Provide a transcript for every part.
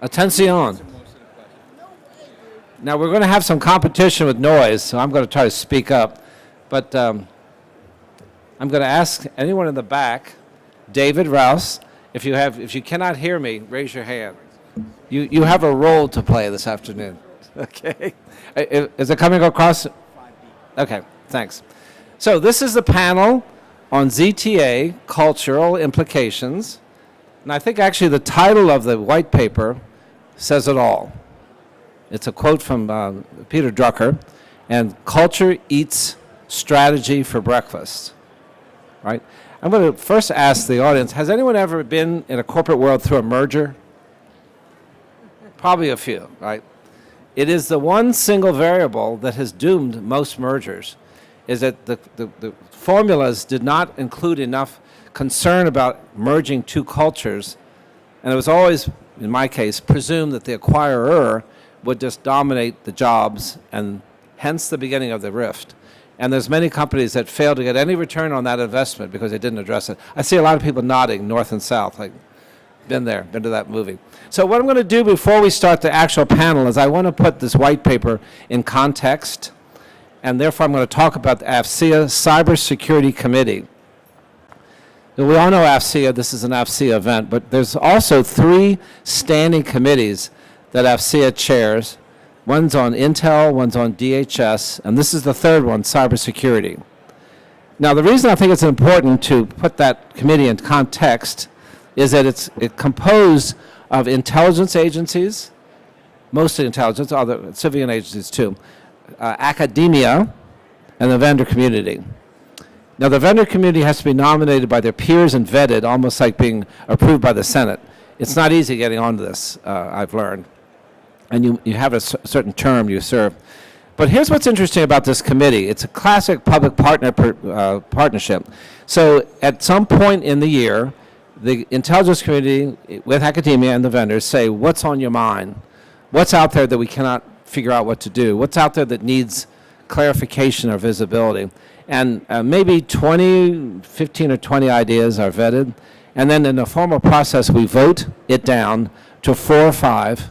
Atención. Now, we're going to have some competition with noise, so I'm going to try to speak up. But I'm going to ask anyone in the back, David Rouse, if you cannot hear me, raise your hand. You have a role to play this afternoon. Okay. Is it coming across? Okay, thanks. So this is the panel on ZTA, cultural implications. And I think actually the title of the white paper says it all. It's a quote from Peter Drucker, and culture eats strategy for breakfast, right? I'm going to first ask the audience, has anyone ever been in a corporate world through a merger? Probably a few, right? It is the one single variable that has doomed most mergers, is that the formulas did not include enough concern about merging two cultures, and it was always, in my case, presumed that the acquirer would just dominate the jobs, and hence the beginning of the rift. And there's many companies that failed to get any return on that investment because they didn't address it. I see a lot of people nodding north and south, like, been there, been to that movie. So what I'm going to do before we start the actual panel is I want to put this white paper in context, and therefore I'm going to talk about the AFCEA Cybersecurity Committee. Now, we all know AFCEA, this is an AFCEA event, but there's also 3 standing committees that AFCEA chairs. One's on Intel, one's on DHS, and this is the 3rd one, cybersecurity. Now, the reason I think it's important to put that committee in context is that it's composed of intelligence agencies, mostly intelligence, other civilian agencies too, academia, and the vendor community. Now, the vendor community has to be nominated by their peers and vetted, almost like being approved by the Senate. It's not easy getting onto this, I've learned. And you have a certain term you serve. But here's what's interesting about this committee. It's a classic public partnership. So at some point in the year, the intelligence community with academia and the vendors say, what's on your mind? What's out there that we cannot figure out what to do? What's out there that needs clarification or visibility? And maybe 15 or 20 ideas are vetted. And then in the formal process, we vote it down to 4 or 5.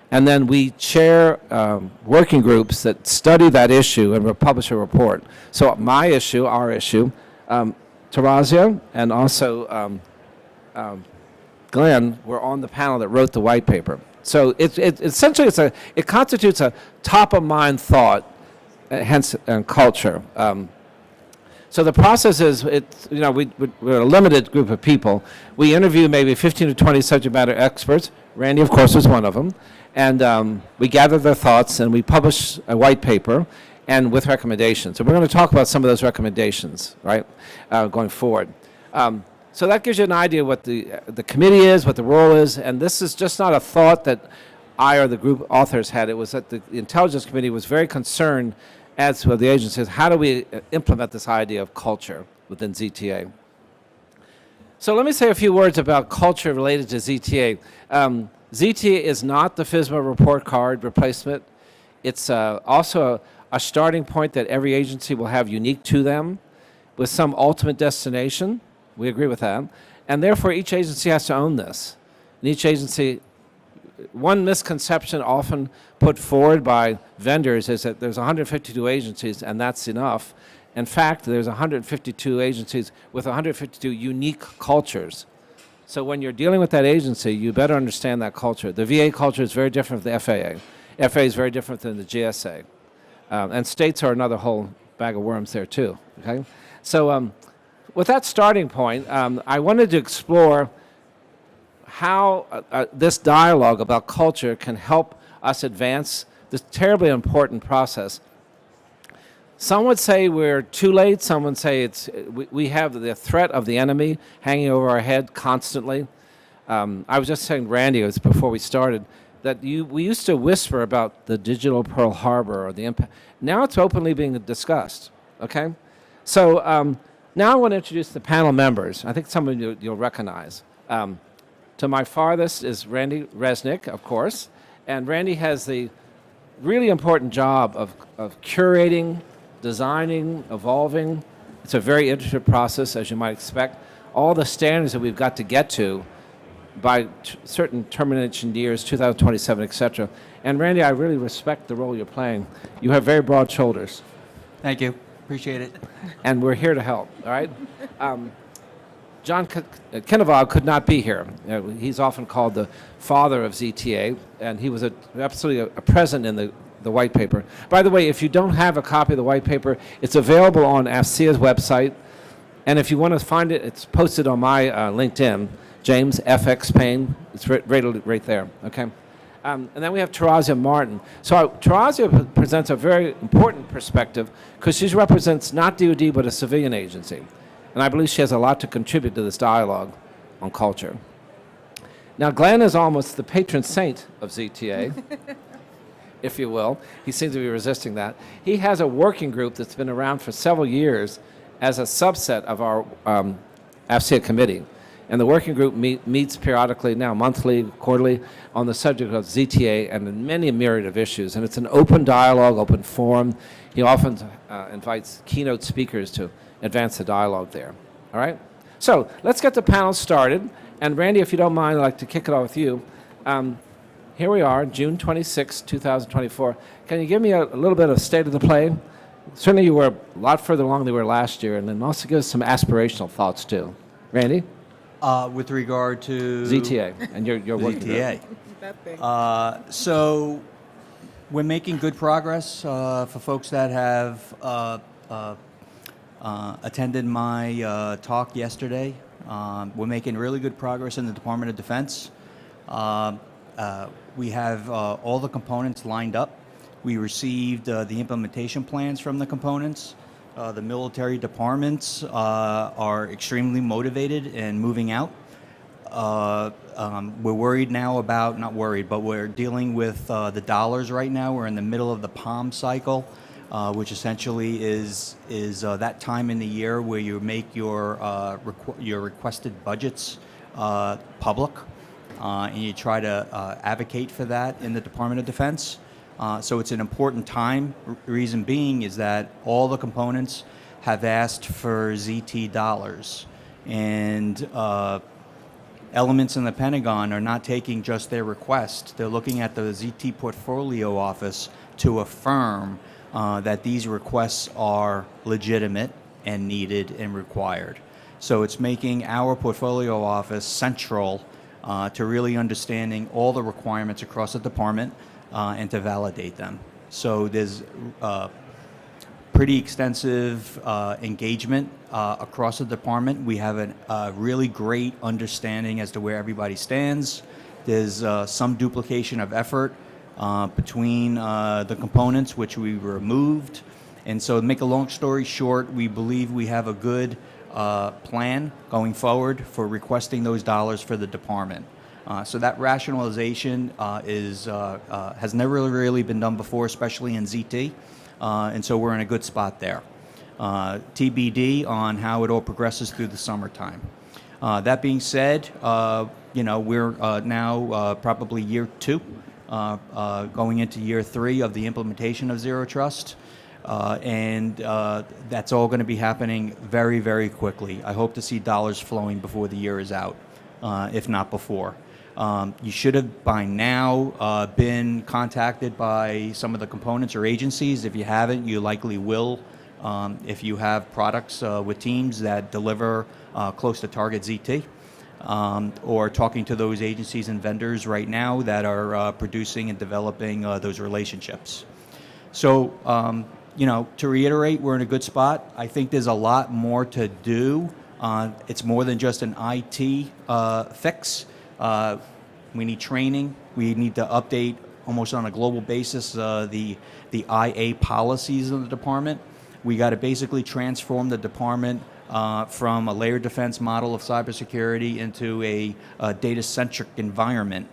And then we chair working groups that study that issue and publish a report. So my issue, our issue, Tarazia and also Glenn were on the panel that wrote the white paper. So essentially it constitutes a top-of-mind thought, hence culture. So the process is, we're a limited group of people. We interview maybe 15 to 20 subject matter experts. Randy, of course, was one of them. And we gather their thoughts, and we publish a white paper and with recommendations. So we're going to talk about some of those recommendations, right, going forward. So that gives you an idea what the committee is, what the role is, and this is just not a thought that I or the group authors had. It was that the Intelligence Committee was very concerned, as with the agencies, how do we implement this idea of culture within ZTA? So let me say a few words about culture related to ZTA. ZTA is not the FSMA report card replacement. It's also a starting point that every agency will have unique to them with some ultimate destination. We agree with that. And therefore, each agency has to own this. And each agency, one misconception often put forward by vendors is that there's 152 agencies and that's enough. In fact, there's 152 agencies with 152 unique cultures. So when you're dealing with that agency, you better understand that culture. The VA culture is very different from the FAA. FAA is very different than the GSA. And states are another whole bag of worms there too, okay? So with that starting point, I wanted to explore how this dialogue about culture can help us advance this terribly important process. Some would say we're too late. Some would say we have the threat of the enemy hanging over our head constantly. I was just saying, Randy, it was before we started, that we used to whisper about the digital Pearl Harbor or the impact. Now it's openly being discussed, okay? So now I want to introduce the panel members. I think some of you you'll recognize. To my farthest is Randy Resnick, of course. And Randy has the really important job of curating, designing, evolving. It's a very iterative process, as you might expect. All the standards that we've got to get to by certain termination years, 2027, et cetera. And Randy, I really respect the role you're playing. You have very broad shoulders. Thank you. Appreciate it. And we're here to help, all right? John Kinnevog could not be here. He's often called the father of ZTA, and he was absolutely a present in the white paper. By the way, if you don't have a copy of the white paper, it's available on AFCEA's website. And if you want to find it, it's posted on my LinkedIn, James FX Payne. It's right there, okay? And then we have Tarazia Martin. So Tarazia presents a very important perspective because she represents not DoD, but a civilian agency. And I believe she has a lot to contribute to this dialogue on culture. Now, Glenn is almost the patron saint of ZTA, if you will. He seems to be resisting that. He has a working group that's been around for several years as a subset of our AFCEA committee. And the working group meets periodically, now monthly, quarterly, on the subject of ZTA and many myriad of issues. And it's an open dialogue, open forum. He often invites keynote speakers to advance the dialogue there. All right? So let's get the panel started. And Randy, if you don't mind, I'd like to kick it off with you. Here we are, June 26, 2024. Can you give me a little bit of state of the play? Certainly you were a lot further along than you were last year, and then also give us some aspirational thoughts, too. Randy? With regard to ZTA and your work. ZTA. So we're making good progress for folks that have attended my talk yesterday. We're making really good progress in the Department of Defense. We have all the components lined up. We received the implementation plans from the components. The military departments are extremely motivated and moving out. We're worried now about, not worried, but we're dealing with the dollars right now. We're in the middle of the POM cycle, which essentially is that time in the year where you make your requested budgets public, and you try to advocate for that in the Department of Defense. So it's an important time. Reason being is that all the components have asked for ZT dollars, and elements in the Pentagon are not taking just their request. They're looking at the ZT Portfolio Office to affirm that these requests are legitimate and needed and required. So it's making our Portfolio Office central to really understanding all the requirements across the department and to validate them. So there's pretty extensive engagement across the department. We have a really great understanding as to where everybody stands. There's some duplication of effort between the components, which we removed. And so to make a long story short, we believe we have a good plan going forward for requesting those dollars for the department. So that rationalization has never really been done before, especially in ZT, and so we're in a good spot there. TBD on how it all progresses through the summertime. That being said, we're now probably year 2, going into year 3 of the implementation of Zero Trust. And that's all going to be happening very, very quickly. I hope to see dollars flowing before the year is out, if not before. You should have by now been contacted by some of the components or agencies. If you haven't, you likely will. If you have products with teams that deliver close to target ZT, or talking to those agencies and vendors right now that are producing and developing those relationships. So, to reiterate, we're in a good spot. I think there's a lot more to do. It's more than just an IT fix. We need training. We need to update almost on a global basis the IA policies of the department. We got to basically transform the department from a layered defense model of cybersecurity into a data-centric environment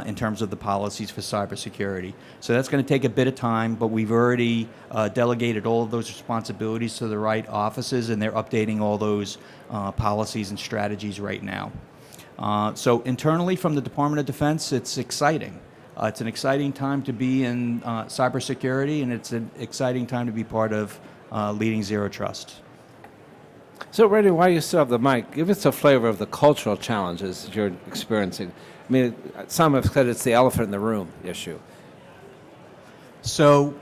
in terms of the policies for cybersecurity. So that's going to take a bit of time, but we've already delegated all of those responsibilities to the right offices, and they're updating all those policies and strategies right now. So internally from the Department of Defense, it's exciting. It's an exciting time to be in cybersecurity, and it's an exciting time to be part of leading Zero Trust. So, Randy, while you still have the mic, give us a flavor of the cultural challenges you're experiencing. I mean, some have said it's the elephant in the room issue. So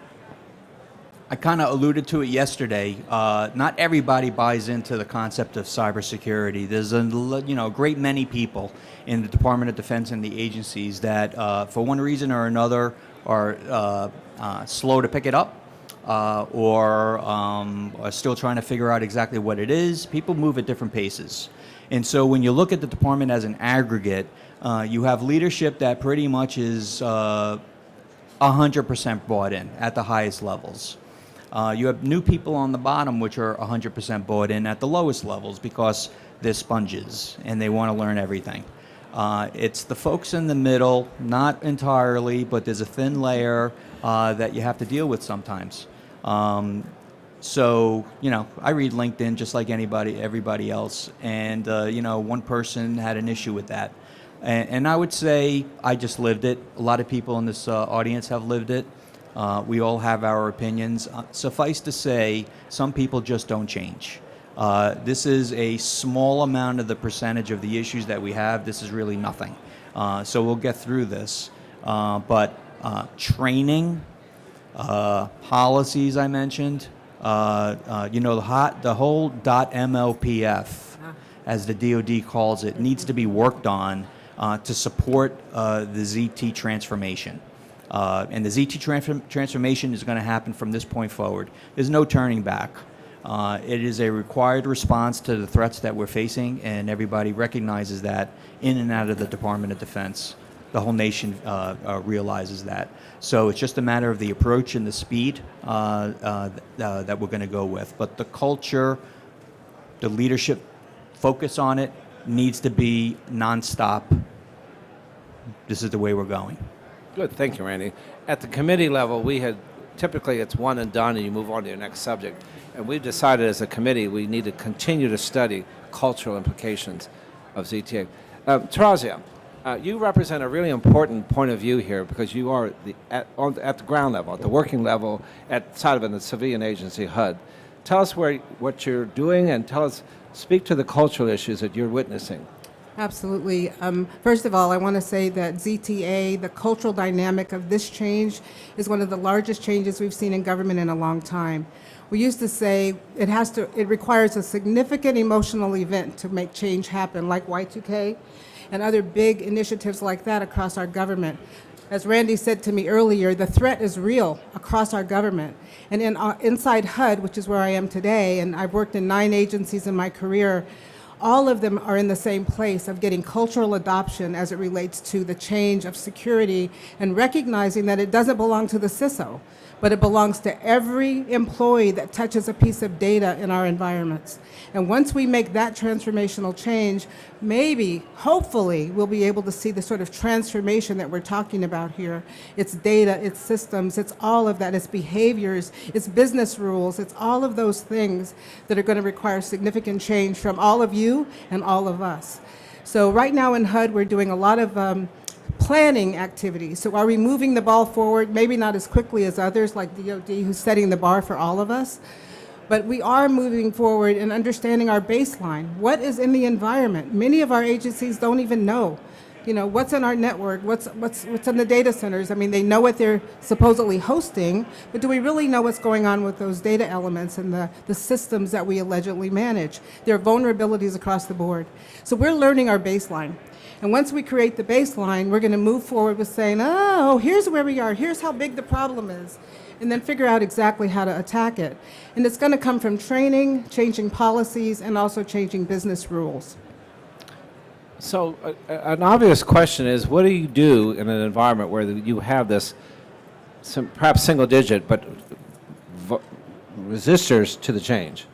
I kind of alluded to it yesterday. Not everybody buys into the concept of cybersecurity. There's a great many people in the Department of Defense and the agencies that, for one reason or another, are slow to pick it up, or are still trying to figure out exactly what it is. People move at different paces. And so when you look at the department as an aggregate, you have leadership that pretty much is 100% bought in at the highest levels. You have new people on the bottom which are 100% bought in at the lowest levels because they're sponges and they want to learn everything. It's the folks in the middle, not entirely, but there's a thin layer that you have to deal with sometimes. So, I read LinkedIn just like everybody else, and, one person had an issue with that. And I would say I just lived it. A lot of people in this audience have lived it. We all have our opinions. Suffice to say, some people just don't change. This is a small amount of the percentage of the issues that we have. This is really nothing. So we'll get through this. But training, policies I mentioned, the whole .MLPF, as the DoD calls it, needs to be worked on to support the ZT transformation. And the ZT transformation is going to happen from this point forward. There's no turning back. It is a required response to the threats that we're facing, and everybody recognizes that in and out of the Department of Defense. The whole nation realizes that. So it's just a matter of the approach and the speed that we're going to go with. But the culture, the leadership focus on it needs to be nonstop. This is the way we're going. Good, thank you, Randy. At the committee level, we had, typically it's one and done and you move on to your next subject. And we've decided as a committee we need to continue to study cultural implications of ZTA. Tarazia, you represent a really important point of view here because you are at the ground level, at the working level, outside of the civilian agency HUD. Tell us what you're doing and speak to the cultural issues that you're witnessing. Absolutely. First of all, I want to say that ZTA, the cultural dynamic of this change, is one of the largest changes we've seen in government in a long time. We used to say it requires a significant emotional event to make change happen, like Y2K and other big initiatives like that across our government. As Randy said to me earlier, the threat is real across our government. And inside HUD, which is where I am today, and I've worked in 9 agencies in my career, all of them are in the same place of getting cultural adoption as it relates to the change of security and recognizing that it doesn't belong to the CISO, but it belongs to every employee that touches a piece of data in our environments. And once we make that transformational change, maybe, hopefully, we'll be able to see the sort of transformation that we're talking about here. It's data, it's systems, it's all of that, it's behaviors, it's business rules, it's all of those things that are going to require significant change from all of you and all of us. So right now in HUD, we're doing a lot of planning activities. So are we moving the ball forward? Maybe not as quickly as others like DoD, who's setting the bar for all of us, but we are moving forward and understanding our baseline. What is in the environment? Many of our agencies don't even know, what's in our network, what's in the data centers. I mean, they know what they're supposedly hosting, but do we really know what's going on with those data elements and the systems that we allegedly manage? There are vulnerabilities across the board. So we're learning our baseline. And once we create the baseline, we're going to move forward with saying, oh, here's where we are, here's how big the problem is, and then figure out exactly how to attack it. And it's going to come from training, changing policies, and also changing business rules. So an obvious question is, what do you do in an environment where you have this, perhaps single digit, but resistors to the change?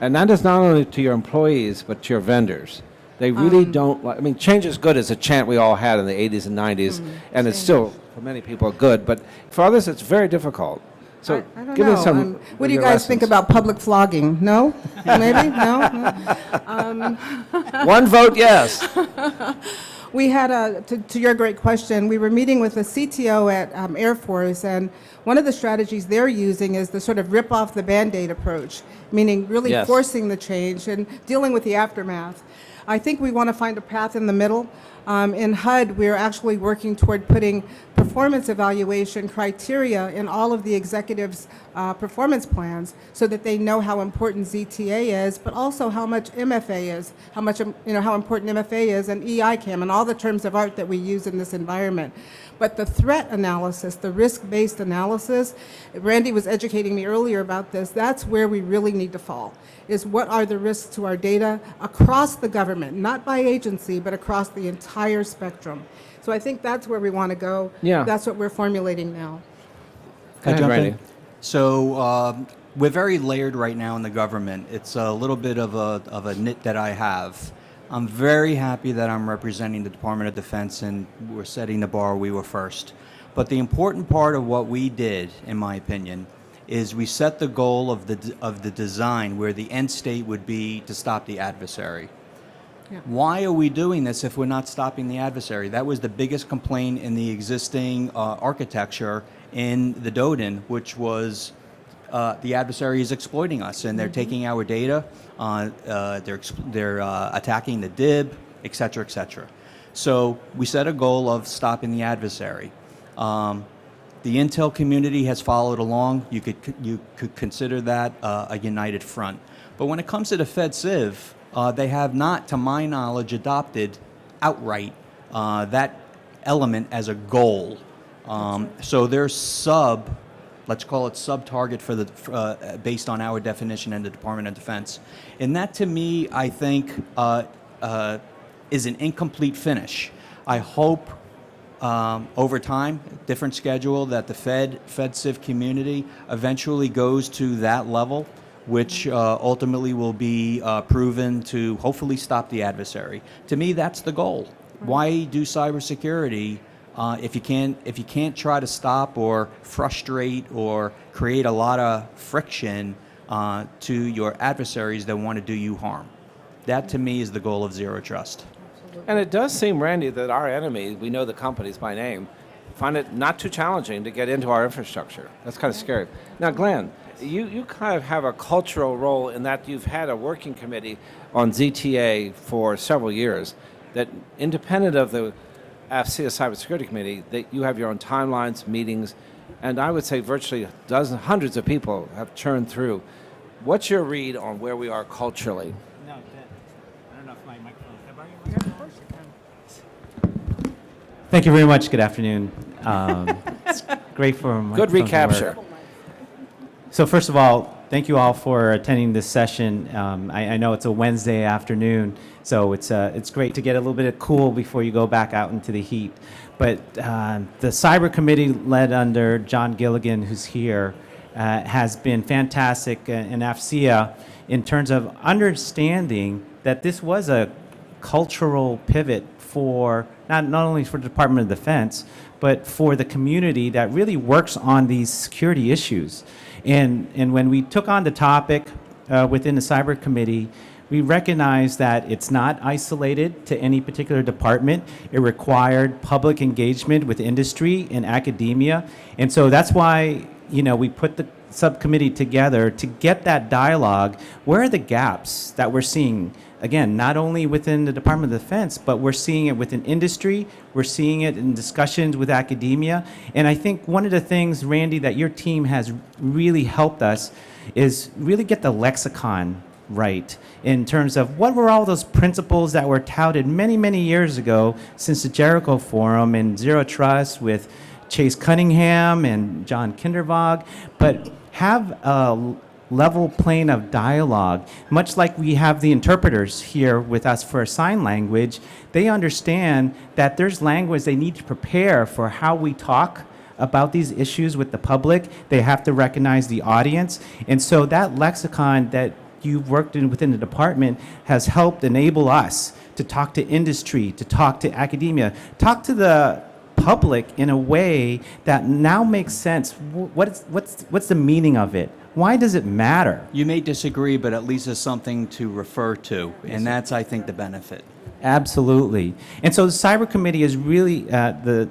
And that is not only to your employees, but to your vendors. They really don't like, change is good as a chant we all had in the 80s and 90s, and it's still, for many people, good, but for others it's very difficult. So I don't give know. me some what do you guys think about public flogging? No? Maybe? No? One vote, yes. We had to your great question, we were meeting with a CTO at Air Force, and one of the strategies they're using is the sort of rip off the Band-Aid approach, meaning really Yes. forcing the change and dealing with the aftermath. I think we want to find a path in the middle. In HUD, we're actually working toward putting performance evaluation criteria in all of the executives' performance plans so that they know how important ZTA is, but also how much MFA is, how important MFA is, and EICAM, and all the terms of art that we use in this environment. But the threat analysis, the risk-based analysis, Randy was educating me earlier about this, that's where we really need to fall, is what are the risks to our data across the government, not by agency, but across the entire spectrum. So I think that's where we want to go. Yeah. That's what we're formulating now. Go ahead, jump in? Randy. So we're very layered right now in the government. It's a little bit of a knit that I have. I'm very happy that I'm representing the Department of Defense and we're setting the bar. We were first. But the important part of what we did, in my opinion, is we set the goal of the design where the end state would be to stop the adversary. Yeah. Why are we doing this if we're not stopping the adversary? That was the biggest complaint in the existing architecture in the DODIN, which was the adversary is exploiting us, and they're taking our data, they're attacking the DIB, et cetera, et cetera. So we set a goal of stopping the adversary. The intel community has followed along. You could consider that a united front. But when it comes to the FedCiv, they have not, to my knowledge, adopted outright that element as a goal. So their let's call it sub-target for the based on our definition in the Department of Defense. And that, to me, I think is an incomplete finish. I hope over time, different schedule, that the FedCiv community eventually goes to that level, which ultimately will be proven to hopefully stop the adversary. To me, that's the goal. Why do cybersecurity if you can't try to stop or frustrate or create a lot of friction to your adversaries that want to do you harm? That, to me, is the goal of Zero Trust. And it does seem, Randy, that our enemy, we know the companies by name, find it not too challenging to get into our infrastructure. That's kind of scary. Now, Glenn, you kind of have a cultural role in that you've had a working committee on ZTA for several years, that independent of the AFCEA Cybersecurity Committee, that you have your own timelines, meetings, and I would say virtually hundreds of people have churned through. What's your read on where we are culturally? No, I don't know if my microphone. Thank you very much. Good afternoon. It's great for my Good recapture. So first of all, thank you all for attending this session. I know it's a Wednesday afternoon, so it's great to get a little bit of cool before you go back out into the heat. But the Cyber Committee, led under John Gilligan, who's here, has been fantastic in AFCEA in terms of understanding that this was a cultural pivot for not only for the Department of Defense, but for the community that really works on these security issues. And when we took on the topic within the Cyber Committee, we recognized that it's not isolated to any particular department. It required public engagement with industry and academia. And so that's why, we put the subcommittee together to get that dialogue. Where are the gaps that we're seeing? Again, not only within the Department of Defense, but we're seeing it within industry, we're seeing it in discussions with academia. And I think one of the things, Randy, that your team has really helped us is really get the lexicon right in terms of what were all those principles that were touted many, many years ago since the Jericho Forum and Zero Trust with Chase Cunningham and John Kindervag, but have a level plane of dialogue, much like we have the interpreters here with us for sign language. They understand that there's language they need to prepare for how we talk about these issues with the public. They have to recognize the audience. And so that lexicon that you've worked in within the department has helped enable us to talk to industry, to talk to academia, talk to the public in a way that now makes sense. What's the meaning of it? Why does it matter? You may disagree, but at least there's something to refer to, and that's, I think, the benefit. Absolutely. And so the Cyber Committee is really, the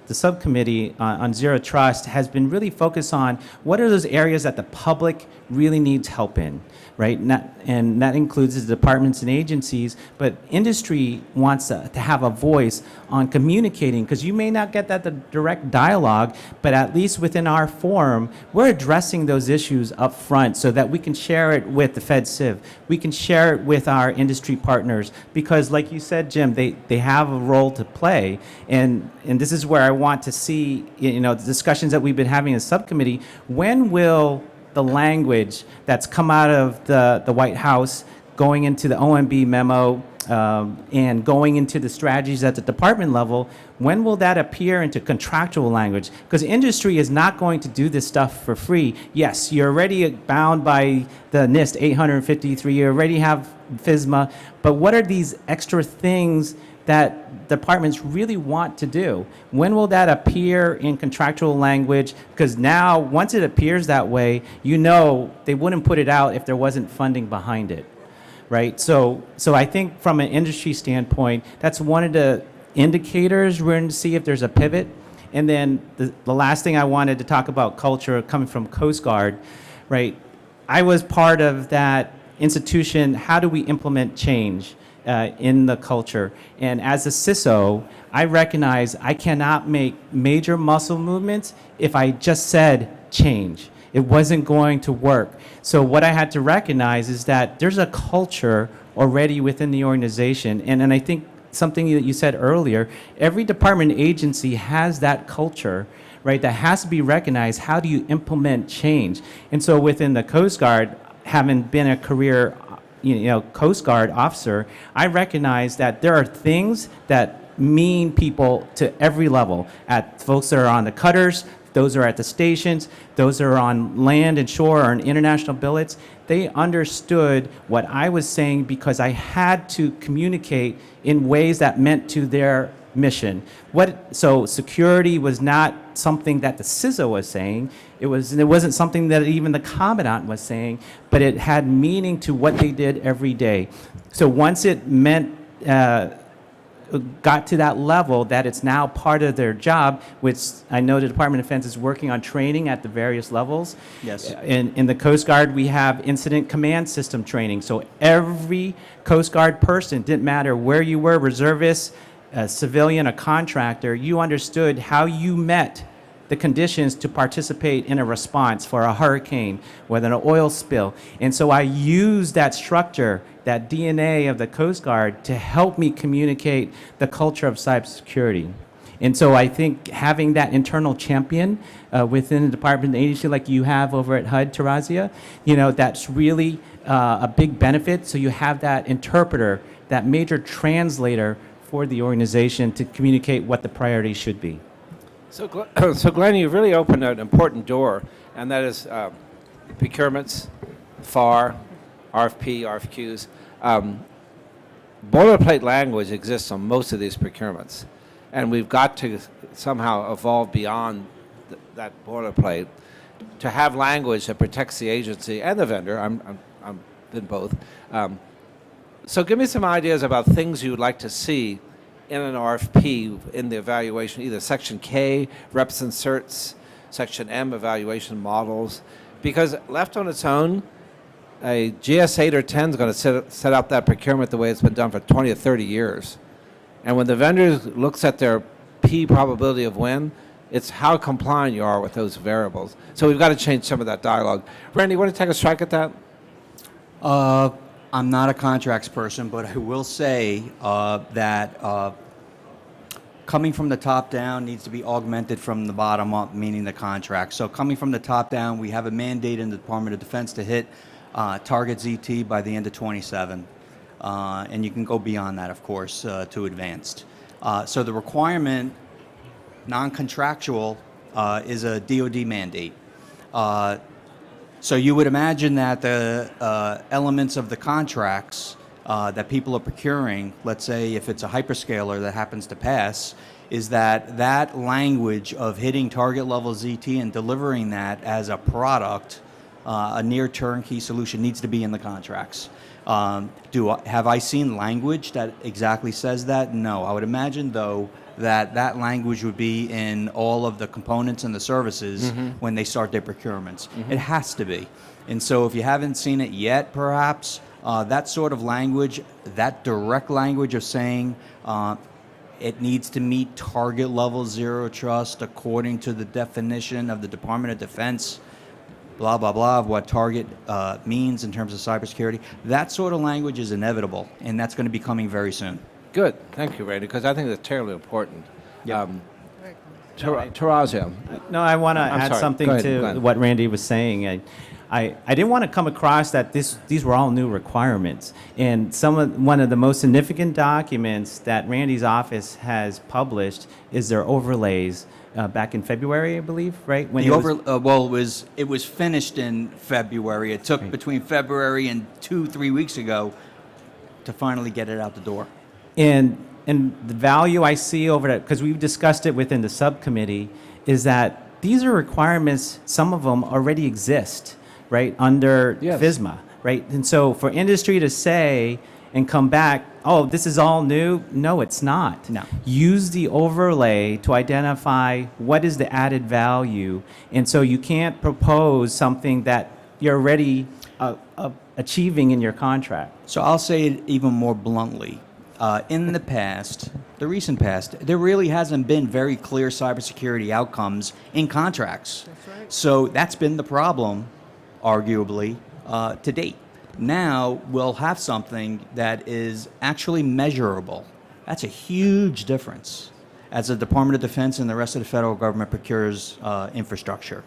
subcommittee on Zero Trust has been really focused on what are those areas that the public really needs help in, right? And that includes the departments and agencies, but industry wants to have a voice on communicating, because you may not get that the direct dialogue, but at least within our forum, we're addressing those issues up front so that we can share it with the FedCiv. We can share it with our industry partners, because like you said, Jim, they have a role to play. And this is where I want to see, the discussions that we've been having in the subcommittee. When will the language that's come out of the White House, going into the OMB memo, and going into the strategies at the department level, when will that appear into contractual language? Because industry is not going to do this stuff for free. Yes, you're already bound by the NIST 853, you already have FISMA, but what are these extra things that departments really want to do? When will that appear in contractual language? Because now, once it appears that way, they wouldn't put it out if there wasn't funding behind it, right? So I think from an industry standpoint, that's one of the indicators we're going to see if there's a pivot. And then the last thing I wanted to talk about, culture coming from Coast Guard, right? I was part of that institution. How do we implement change in the culture? And as a CISO, I recognize I cannot make major muscle movements if I just said change. It wasn't going to work. So what I had to recognize is that there's a culture already within the organization. And I think something that you said earlier, every department agency has that culture, right, that has to be recognized. How do you implement change? And so within the Coast Guard, having been a career Coast Guard officer, I recognize that there are things that mean people to every level. At folks that are on the cutters, those are at the stations, those are on land and shore or in international billets. They understood what I was saying because I had to communicate in ways that meant to their mission. So security was not something that the CISO was saying. It wasn't something that even the commandant was saying, but it had meaning to what they did every day. So once it got to that level that it's now part of their job, which I know the Department of Defense is working on training at the various levels. Yes. In the Coast Guard, we have incident command system training. So every Coast Guard person, didn't matter where you were, reservist, a civilian, a contractor, you understood how you met the conditions to participate in a response for a hurricane, whether an oil spill. And so I used that structure, that DNA of the Coast Guard, to help me communicate the culture of cybersecurity. And so I think having that internal champion within the department and agency like you have over at HUD, Tarazia, that's really a big benefit. So you have that interpreter, that major translator for the organization to communicate what the priorities should be. So Glenn, you've really opened an important door, and that is procurements, FAR, RFP, RFQs. Boilerplate language exists on most of these procurements, and we've got to somehow evolve beyond that boilerplate to have language that protects the agency and the vendor. I'm in both. So give me some ideas about things you would like to see in an RFP in the evaluation, either Section K, reps and certs, Section M, evaluation models, because left on its own, a GS 8 or 10 is going to set up that procurement the way it's been done for 20 or 30 years. And when the vendor looks at their P probability of win, it's how compliant you are with those variables. So we've got to change some of that dialogue. Randy, you want to take a strike at that? I'm not a contracts person, but I will say that coming from the top down needs to be augmented from the bottom up, meaning the contract. So coming from the top down, we have a mandate in the Department of Defense to hit target ZT by the end of 27. And you can go beyond that, of course, to advanced. So the requirement, non-contractual, is a DoD mandate. So you would imagine that the elements of the contracts that people are procuring, let's say if it's a hyperscaler that happens to pass, is that language of hitting target level ZT and delivering that as a product a near turnkey solution needs to be in the contracts. Have I seen language that exactly says that? No. I would imagine, though, that language would be in all of the components and the services when they start their procurements. It has to be. And so if you haven't seen it yet, perhaps, that sort of language, that direct language of saying it needs to meet target level zero trust according to the definition of the Department of Defense, blah, blah, blah, of what target means in terms of cybersecurity. That sort of language is inevitable, and that's going to be coming very soon. Good. Thank you, Randy, because I think that's terribly important. Yep. Tarazio. No, I want to I'm add sorry. something Go ahead, to Glenn. what Randy was saying. I didn't want to come across that these were all new requirements. And one of the most significant documents that Randy's office has published is their overlays back in February, I believe, right? When It was finished in February. It took between February and 2-3 weeks ago to finally get it out the door. And the value I see over that, because we've discussed it within the subcommittee, is that these are requirements, some of them already exist, right, under Yes. FISMA, right? And so for industry to say and come back, oh, this is all new, no, it's not. No. Use the overlay to identify what is the added value. And so you can't propose something that you're already achieving in your contract. So I'll say it even more bluntly. In the past, the recent past, there really hasn't been very clear cybersecurity outcomes in contracts. That's right. So that's been the problem, arguably, to date. Now we'll have something that is actually measurable. That's a huge difference as the Department of Defense and the rest of the federal government procures infrastructure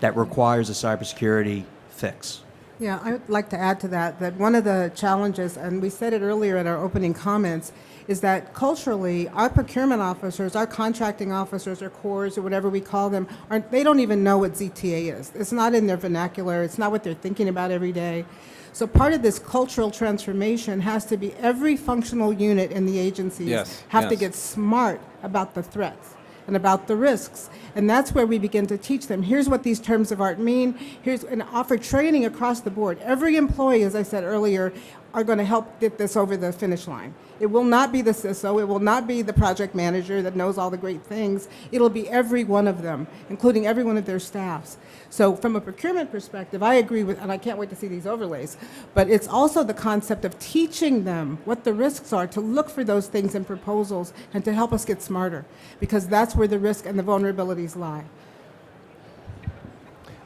that requires a cybersecurity fix. Yeah, I would like to add to that one of the challenges, and we said it earlier in our opening comments, is that culturally, our procurement officers, our contracting officers, or cores, or whatever we call them, they don't even know what ZTA is. It's not in their vernacular. It's not what they're thinking about every day. So part of this cultural transformation has to be every functional unit in the agencies have to get smart about the threats and about the risks. And that's where we begin to teach them. Here's what these terms of art mean. And offer training across the board. Every employee, as I said earlier, are going to help get this over the finish line. It will not be the CISO. It will not be the project manager that knows all the great things. It'll be every one of them, including every one of their staffs. So from a procurement perspective, I agree with, and I can't wait to see these overlays, but it's also the concept of teaching them what the risks are, to look for those things in proposals and to help us get smarter, because that's where the risk and the vulnerabilities lie.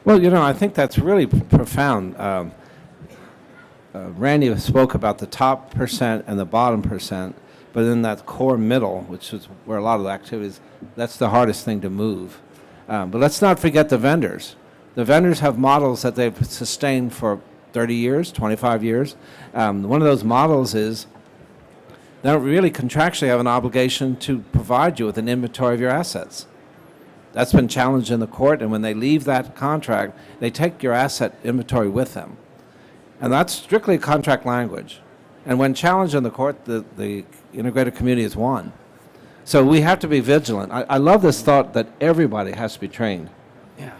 Well, I think that's really profound. Randy spoke about the top percent and the bottom percent, but in that core middle, which is where a lot of the activities, that's the hardest thing to move. But let's not forget the vendors. The vendors have models that they've sustained for 30 years, 25 years. One of those models is they don't really contractually have an obligation to provide you with an inventory of your assets. That's been challenged in the court, and when they leave that contract, they take your asset inventory with them. And that's strictly contract language. And when challenged in the court, the integrated community has won. So we have to be vigilant. I love this thought that everybody has to be trained. Yeah.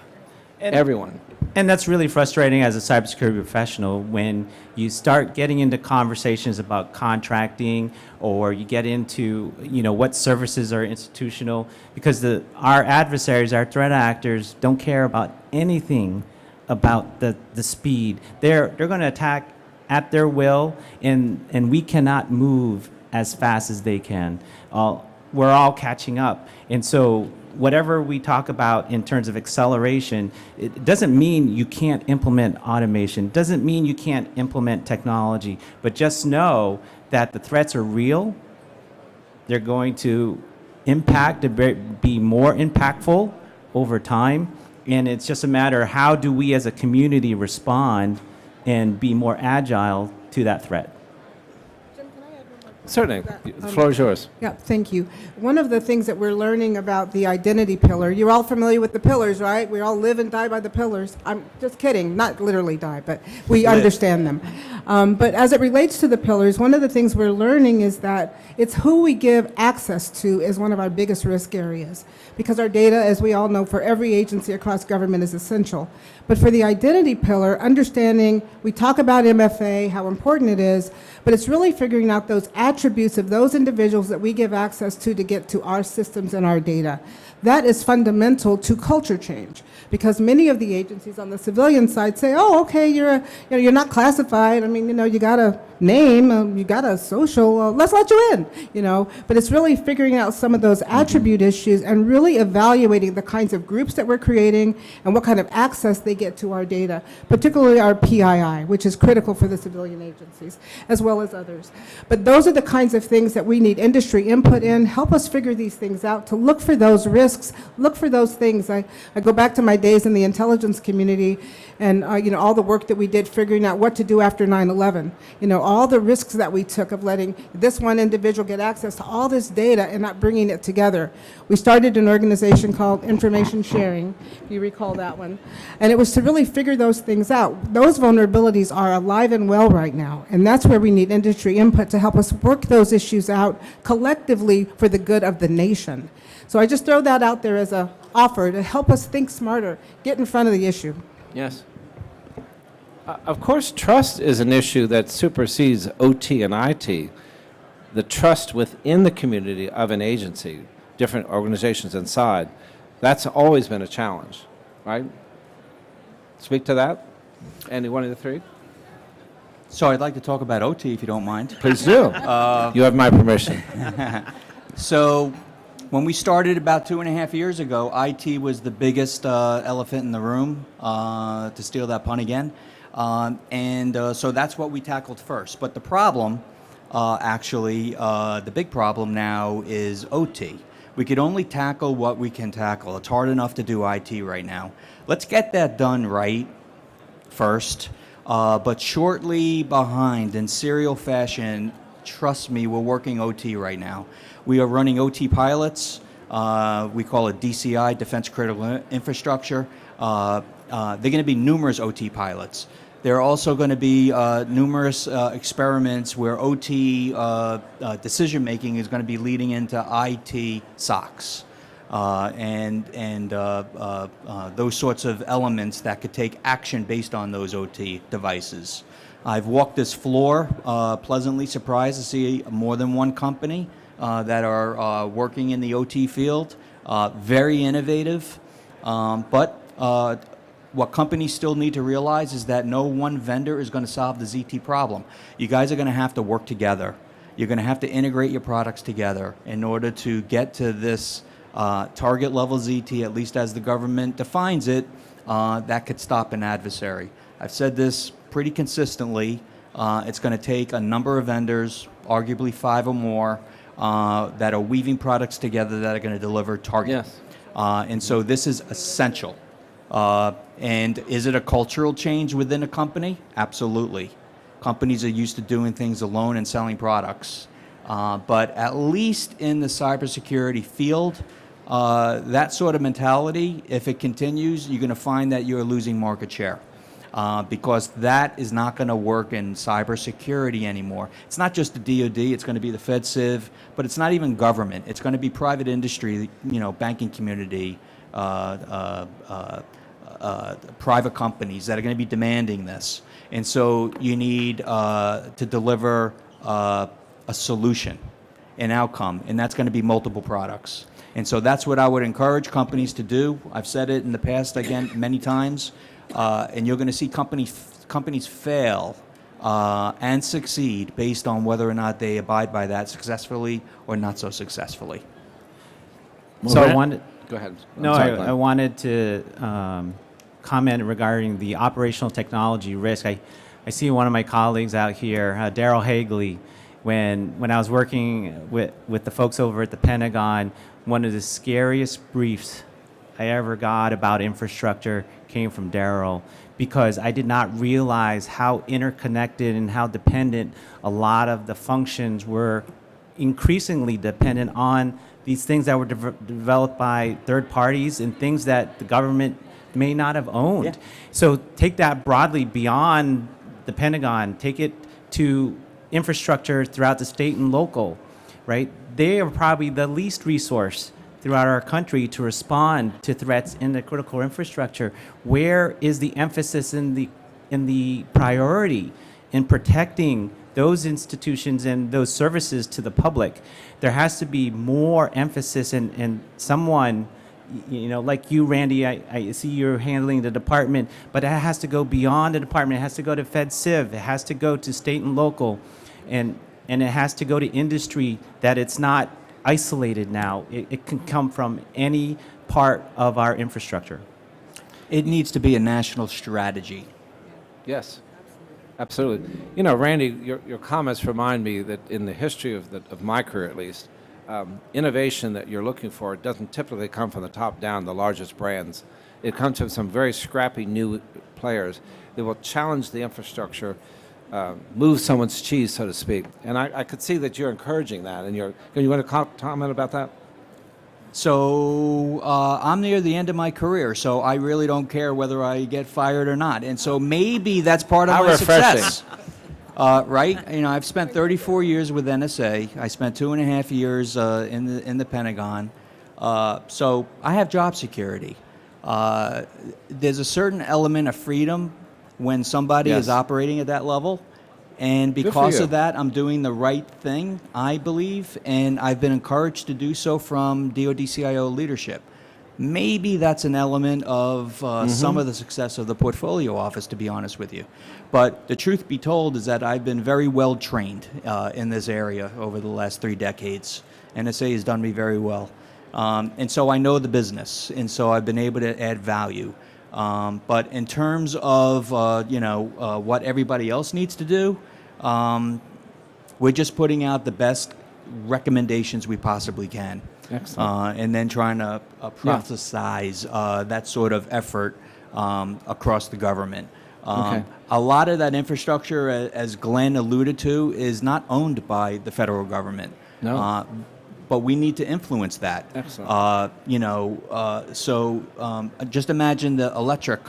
Everyone. And that's really frustrating as a cybersecurity professional when you start getting into conversations about contracting, or you get into, what services are institutional, because our adversaries, our threat actors, don't care about anything about the speed. They're going to attack at their will, and we cannot move as fast as they can. We're all catching up. And so whatever we talk about in terms of acceleration, it doesn't mean you can't implement automation, doesn't mean you can't implement technology, but just know that the threats are real. They're going to be more impactful over time. And it's just a matter of how do we as a community respond and be more agile to that threat. Jim, can I add one more Certainly. The floor is yours. Yeah, thank you. One of the things that we're learning about the identity pillar, you're all familiar with the pillars, right? We all live and die by the pillars. I'm just kidding, not literally die, but we understand them. But as it relates to the pillars, one of the things we're learning is that it's who we give access to is one of our biggest risk areas. Because our data, as we all know, for every agency across government is essential. But for the identity pillar, understanding, we talk about MFA, how important it is, but it's really figuring out those attributes of those individuals that we give access to get to our systems and our data. That is fundamental to culture change, because many of the agencies on the civilian side say, oh, okay, you're not classified. I mean, you got a name, you got a social, let's let you in, But it's really figuring out some of those attribute issues and really evaluating the kinds of groups that we're creating and what kind of access they get to our data, particularly our PII, which is critical for the civilian agencies, as well as others. But those are the kinds of things that we need industry input in. Help us figure these things out, to look for those risks, look for those things. I go back to my days in the intelligence community and all the work that we did figuring out what to do after 9/11. All the risks that we took of letting this one individual get access to all this data and not bringing it together. We started an organization called Information Sharing, if you recall that one. And it was to really figure those things out. Those vulnerabilities are alive and well right now. And that's where we need industry input to help us work those issues out collectively for the good of the nation. So I just throw that out there as an offer to help us think smarter, get in front of the issue. Yes. Of course, trust is an issue that supersedes OT and IT. The trust within the community of an agency, different organizations inside, that's always been a challenge, right? Speak to that. Any one of the three? So I'd like to talk about OT, if you don't mind. Please do. You have my permission. So when we started about 2.5 years ago, IT was the biggest elephant in the room, to steal that pun again. So that's what we tackled first. But the problem, the big problem now is OT. We could only tackle what we can tackle. It's hard enough to do IT right now. Let's get that done right first. But shortly behind, in serial fashion, trust me, we're working OT right now. We are running OT pilots. We call it DCI, Defense Critical Infrastructure. There are going to be numerous OT pilots. There are also going to be numerous experiments where OT decision-making is going to be leading into IT SOCs and those sorts of elements that could take action based on those OT devices. I've walked this floor, pleasantly surprised to see more than one company that are working in the OT field. Very innovative, but what companies still need to realize is that no one vendor is going to solve the ZT problem. You guys are going to have to work together. You're going to have to integrate your products together in order to get to this target level ZT, at least as the government defines it, that could stop an adversary. I've said this pretty consistently. It's going to take a number of vendors, arguably 5 or more, that are weaving products together that are going to deliver target. Yes. And so this is essential. And is it a cultural change within a company? Absolutely. Companies are used to doing things alone and selling products. But at least in the cybersecurity field, that sort of mentality, if it continues, you're going to find that you're losing market share. Because that is not going to work in cybersecurity anymore. It's not just the DoD, it's going to be the FedCiv, but it's not even government. It's going to be private industry, banking community, private companies that are going to be demanding this. And so you need to deliver a solution, an outcome, and that's going to be multiple products. And so that's what I would encourage companies to do. I've said it in the past, again, many times, and you're going to see companies fail and succeed based on whether or not they abide by that successfully or not so successfully. So I wanted. Go ahead. No, I'm sorry, I Glenn. wanted to comment regarding the operational technology risk. I see one of my colleagues out here, Daryl Hagley, when I was working with the folks over at the Pentagon, one of the scariest briefs I ever got about infrastructure came from Daryl, because I did not realize how interconnected and how dependent a lot of the functions were, increasingly dependent on these things that were developed by third parties and things that the government may not have owned. Yeah. So take that broadly beyond the Pentagon, take it to infrastructure throughout the state and local, right? They are probably the least resource throughout our country to respond to threats in the critical infrastructure. Where is the emphasis in the priority in protecting those institutions and those services to the public? There has to be more emphasis, and someone, like you, Randy, I see you're handling the department, but it has to go beyond the department. It has to go to Fed Civ. It has to go to state and local, and it has to go to industry, that it's not isolated now. It can come from any part of our infrastructure. It needs to be a national strategy. Yes, absolutely. Randy, your comments remind me that in the history of my career, at least, innovation that you're looking for doesn't typically come from the top down, the largest brands. It comes from some very scrappy new players that will challenge the infrastructure, move someone's cheese, so to speak. And I could see that you're encouraging that. And you want to comment about that? So I'm near the end of my career, so I really don't care whether I get fired or not. And so maybe that's part of How my refreshing. success. Right? I've spent 34 years with NSA. I spent 2.5 years in the Pentagon. So I have job security. There's a certain element of freedom when somebody Yes. is operating at that level. And Good for because you. of that, I'm doing the right thing, I believe, and I've been encouraged to do so from DoD CIO leadership. Maybe that's an element of some of the success of the portfolio office, to be honest with you. But the truth be told is that I've been very well trained in this area over the last 3 decades. NSA has done me very well. And so I know the business, and so I've been able to add value. But in terms of what everybody else needs to do, we're just putting out the best recommendations we possibly can. Excellent. And then trying to processize that sort of effort across the government. Okay. A lot of that infrastructure, as Glenn alluded to, is not owned by the federal government. No. But we need to influence that. Excellent. Just imagine the electric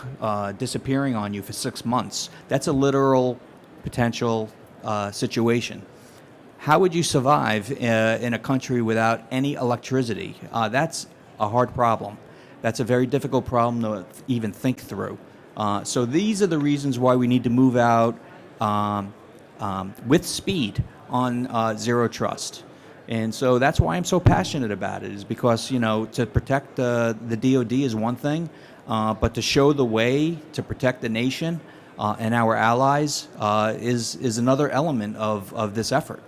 disappearing on you for 6 months. That's a literal potential situation. How would you survive in a country without any electricity? That's a hard problem. That's a very difficult problem to even think through. So these are the reasons why we need to move out with speed on zero trust. And so that's why I'm so passionate about it, is because, to protect the DoD is one thing, but to show the way to protect the nation and our allies is another element of this effort.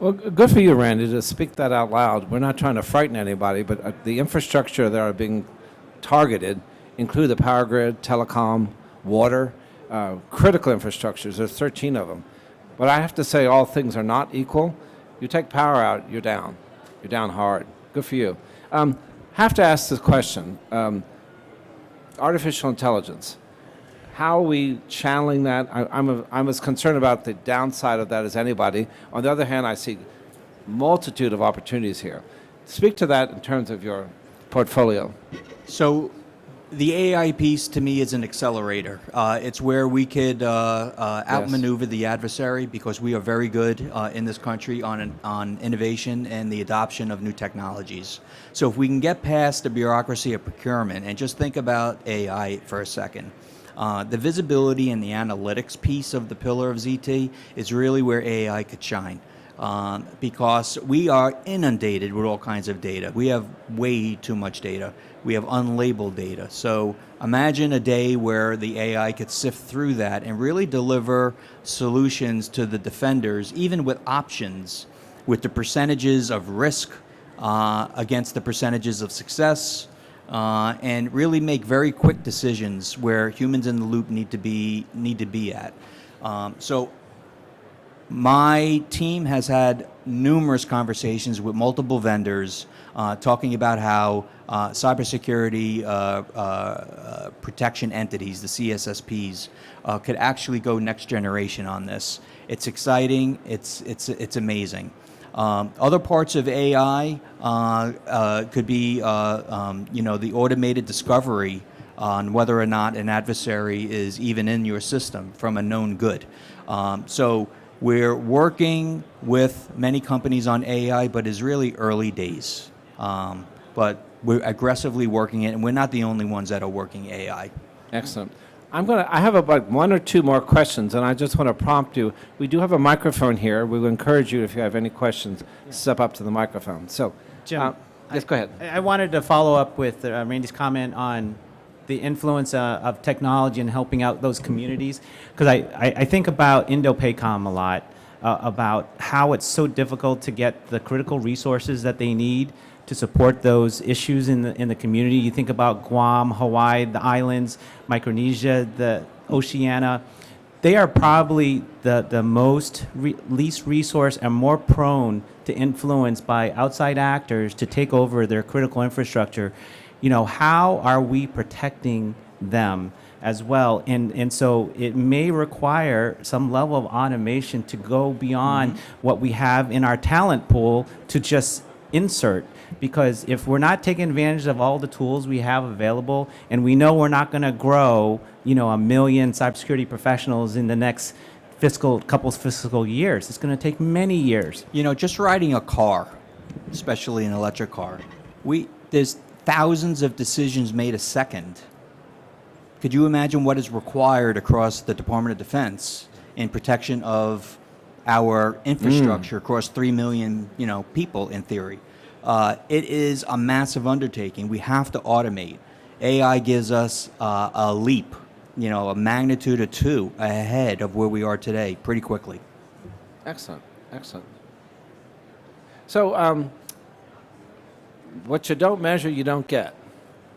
Well, good for you, Randy, to speak that out loud. We're not trying to frighten anybody, but the infrastructure that are being targeted include the power grid, telecom, water, critical infrastructures. There's 13 of them. But I have to say, all things are not equal. You take power out, you're down. You're down hard. Good for you. Have to ask this question. Artificial intelligence. How are we channeling that? I'm as concerned about the downside of that as anybody. On the other hand, I see multitude of opportunities here. Speak to that in terms of your portfolio. So the AI piece, to me, is an accelerator. It's where we could outmaneuver the adversary, because we are very good in this country on innovation and the adoption of new technologies. So if we can get past the bureaucracy of procurement and just think about AI for a second, the visibility and the analytics piece of the pillar of ZT is really where AI could shine. Because we are inundated with all kinds of data. We have way too much data. We have unlabeled data. So imagine a day where the AI could sift through that and really deliver solutions to the defenders, even with options, with the percentages of risk against the percentages of success, and really make very quick decisions where humans in the loop need to be at. So My team has had numerous conversations with multiple vendors talking about how cybersecurity protection entities, the CSSPs, could actually go next generation on this. It's exciting. It's amazing. Other parts of AI could be, the automated discovery on whether or not an adversary is even in your system from a known good. So we're working with many companies on AI, but it's really early days. But we're aggressively working it, and we're not the only ones that are working AI. Excellent. I have about one or two more questions, and I just want to prompt you. We do have a microphone here. We will encourage you, if you have any questions, step up to the microphone. So, Jim, yes, go ahead. I wanted to follow up with Randy's comment on the influence of technology in helping out those communities, because I think about INDOPACOM a lot, about how it's so difficult to get the critical resources that they need to support those issues in the community. You think about Guam, Hawaii, the islands, Micronesia, the Oceania. They are probably the most least resource and more prone to influence by outside actors to take over their critical infrastructure. How are we protecting them as well? And so it may require some level of automation to go beyond what we have in our talent pool to just insert. Because if we're not taking advantage of all the tools we have available, and we know we're not going to grow, 1 million cybersecurity professionals in the next couple fiscal years, it's going to take many years. Just riding a car, especially an electric car, there's thousands of decisions made a second. Could you imagine what is required across the Department of Defense in protection of our infrastructure across 3 million, people in theory? It is a massive undertaking. We have to automate. AI gives us a leap, a magnitude of 2 ahead of where we are today pretty quickly. Excellent. So, what you don't measure, you don't get.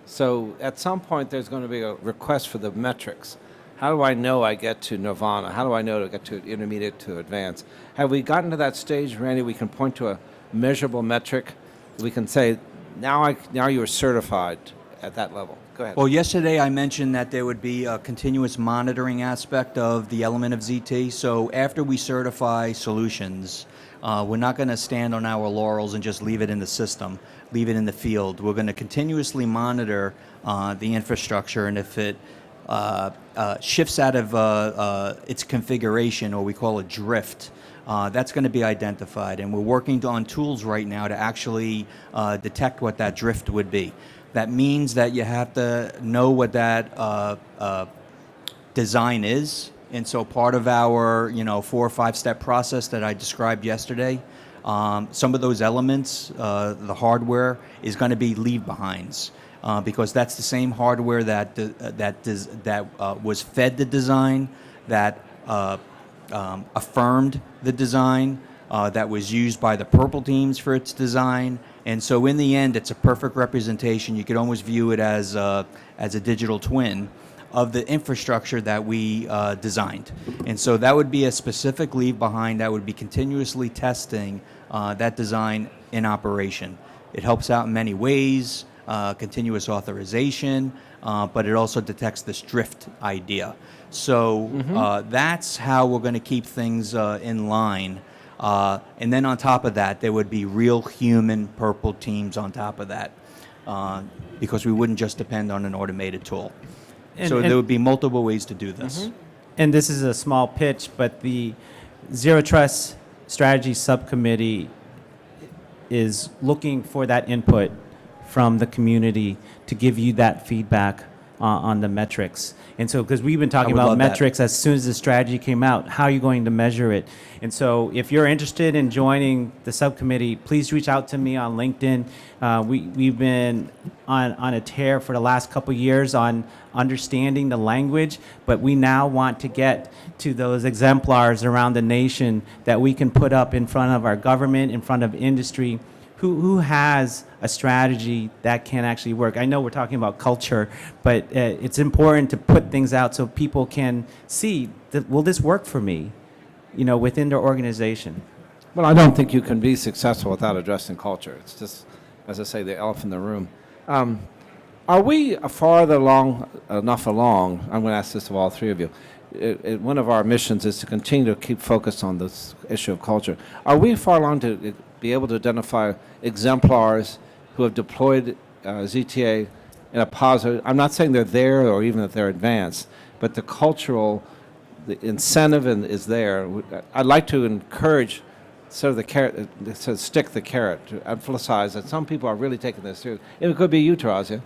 So at some point, there's going to be a request for the metrics. How do I know I get to nirvana? How do I know to get to intermediate to advanced? Have we gotten to that stage, Randy, we can point to a measurable metric? We can say, now you are certified at that level. Go ahead. Well, yesterday I mentioned that there would be a continuous monitoring aspect of the element of ZT. So after we certify solutions, we're not going to stand on our laurels and just leave it in the system, leave it in the field. We're going to continuously monitor the infrastructure, and if it shifts out of its configuration, or we call it drift, that's going to be identified. And we're working on tools right now to actually detect what that drift would be. That means that you have to know what that design is. And so part of our 4 or 5 step process that I described yesterday, some of those elements, the hardware, is going to be leave behinds. Because that's the same hardware that was fed the design, that affirmed the design, that was used by the purple teams for its design. And so in the end, it's a perfect representation. You could almost view it as a digital twin of the infrastructure that we designed. And so that would be a specific leave behind that would be continuously testing that design in operation. It helps out in many ways. Continuous authorization, but it also detects this drift idea. So that's how we're going to keep things in line. And then on top of that, there would be real human purple teams on top of that, because we wouldn't just depend on an automated tool. So there would be multiple ways to do this. And this is a small pitch, but the Zero Trust Strategy Subcommittee is looking for that input from the community to give you that feedback on the metrics. And so, because we've been talking about metrics as soon as the strategy came out, how are you going to measure it? And so if you're interested in joining the subcommittee, please reach out to me on LinkedIn. We've been on a tear for the last couple years on understanding the language, but we now want to get to those exemplars around the nation that we can put up in front of our government, in front of industry, who has a strategy that can actually work. I know we're talking about culture, but it's important to put things out so people can see that, will this work for me? within their organization. Well, I don't think you can be successful without addressing culture. It's just, as I say, the elephant in the room. Are we farther enough along? I'm going to ask this of all three of you. One of our missions is to continue to keep focused on this issue of culture. Are we far along to be able to identify exemplars who have deployed ZTA in a positive? I'm not saying they're there or even that they're advanced, but the incentive is there. I'd like to encourage sort of the carrot, to stick the carrot, to emphasize that some people are really taking this seriously. It could be you, Tarazia.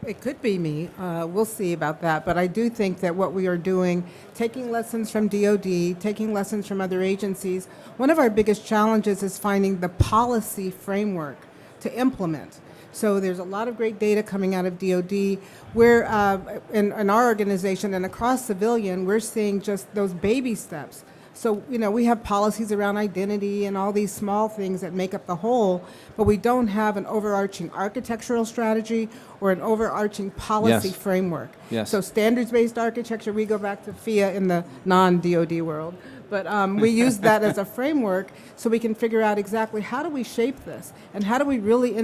It could be me. We'll see about that. But I do think that what we are doing, taking lessons from DOD, taking lessons from other agencies, one of our biggest challenges is finding the policy framework to implement. So there's a lot of great data coming out of DOD. We're, in our organization and across civilian, we're seeing just those baby steps. So, we have policies around identity and all these small things that make up the whole, but we don't have an overarching architectural strategy or an overarching policy Yes. framework. Yes. So standards-based architecture, we go back to AFCEA in the non-DOD world. But we use that as a framework so we can figure out exactly how do we shape this and how do we really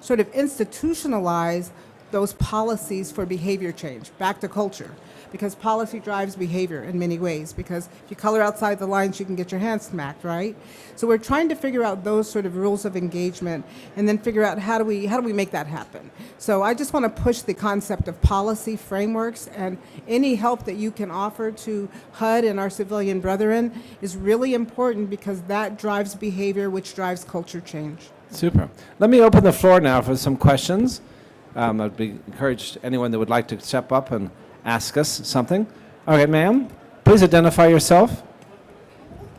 sort of institutionalize those policies for behavior change, back to culture. Because policy drives behavior in many ways. Because if you color outside the lines, you can get your hand smacked, right? So we're trying to figure out those sort of rules of engagement, and then figure out how do we make that happen. So I just want to push the concept of policy frameworks, and any help that you can offer to HUD and our civilian brethren is really important because that drives behavior, which drives culture change. Super. Let me open the floor now for some questions. I'd be encouraged anyone that would like to step up and ask us something. All right, ma'am, please identify yourself.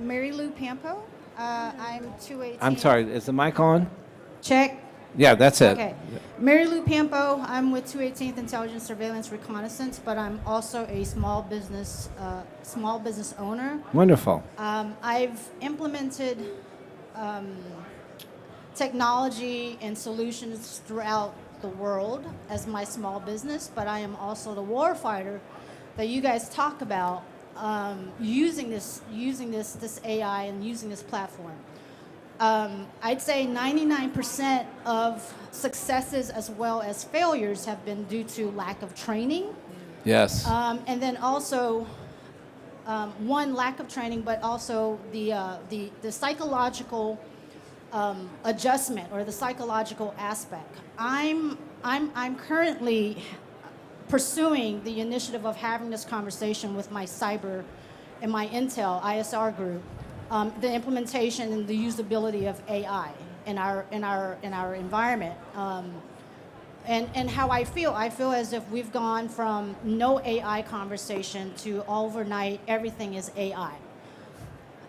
Mary Lou Pampo. I'm 218. I'm sorry, is the mic on? Check. Yeah, that's it. Okay. Mary Lou Pampo. I'm with 218th Intelligence Surveillance Reconnaissance, but I'm also a small business owner. Wonderful. I've implemented technology and solutions throughout the world as my small business, but I am also the warfighter that you guys talk about, using this AI and using this platform. I'd say 99% of successes as well as failures have been due to lack of training. Yes. And then also, one, lack of training, but also the psychological adjustment or the psychological aspect. I'm currently pursuing the initiative of having this conversation with my cyber and my Intel ISR group, the implementation and the usability of AI in our environment, and how I feel as if we've gone from no AI conversation to overnight everything is AI.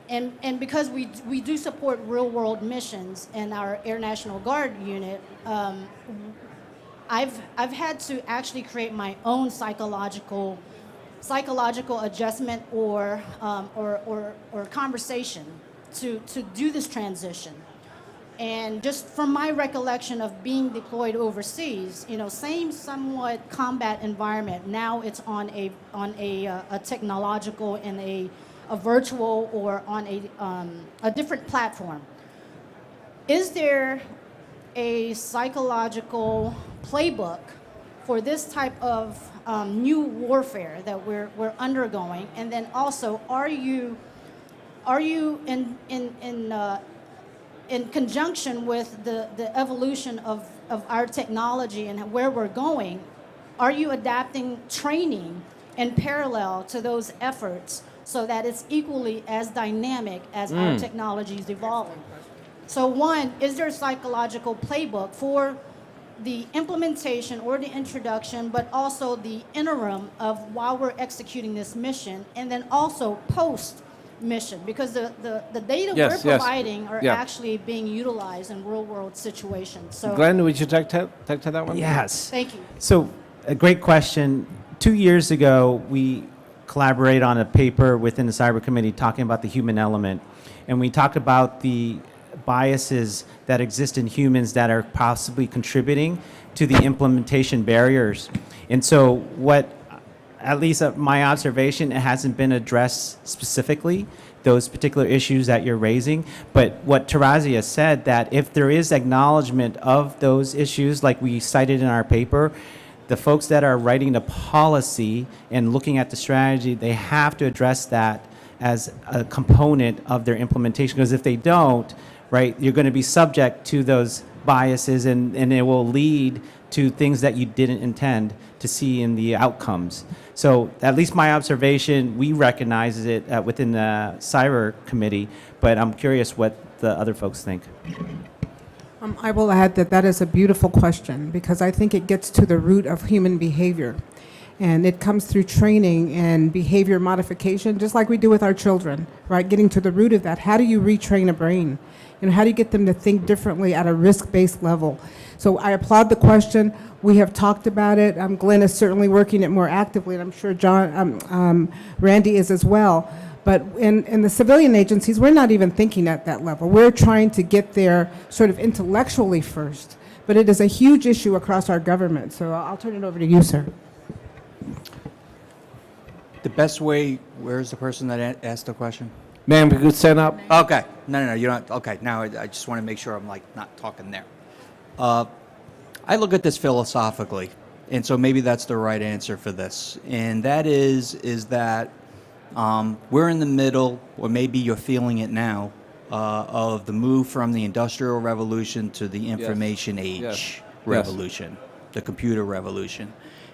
And because we do support real world missions in our Air National Guard unit, I've had to actually create my own psychological adjustment or conversation to do this transition. And just from my recollection of being deployed overseas, same somewhat combat environment. Now it's on a technological and a virtual or on a different platform. Is there a psychological playbook for this type of new warfare that we're undergoing? And then also, are you in conjunction with the evolution of our technology and where we're going? Are you adapting training in parallel to those efforts so that it's equally as dynamic as our technology is evolving? So one, is there a psychological playbook for the implementation or the introduction, but also the interim of while we're executing this mission, and then also post-mission? Because the data we're providing are actually being utilized in real-world situations. So, Glenn, would you take to that one? Yes. thank you. So, a great question. 2 years ago, we collaborated on a paper within the Cyber Committee talking about the human element. And we talked about the biases that exist in humans that are possibly contributing to the implementation barriers. And so what at least my observation, it hasn't been addressed specifically, those particular issues that you're raising. But what Tarazi has said, that if there is acknowledgement of those issues, like we cited in our paper, the folks that are writing the policy and looking at the strategy, they have to address that as a component of their implementation. Because if they don't, right, you're going to be subject to those biases, and it will lead to things that you didn't intend to see in the outcomes. So at least my observation, we recognize it within the cyber committee, but I'm curious what the other folks think. I will add that that is a beautiful question, because I think it gets to the root of human behavior. And it comes through training and behavior modification, just like we do with our children, right? Getting to the root of that. How do you retrain a brain? How do you get them to think differently at a risk-based level? So I applaud the question. We have talked about it. Glenn is certainly working it more actively, and I'm sure Randy is as well. But in the civilian agencies, we're not even thinking at that level. We're trying to get there sort of intellectually first. But it is a huge issue across our government. So I'll turn it over to you, sir. The best way, where's the person that asked the question? Ma'am, you could stand up. Okay. No, you don't. Okay, now I just want to make sure I'm like not talking there. I look at this philosophically, and so maybe that's the right answer for this. And that is that we're in the middle, or maybe you're feeling it now, of the move from the Industrial Revolution to the Information Age revolution, the computer revolution.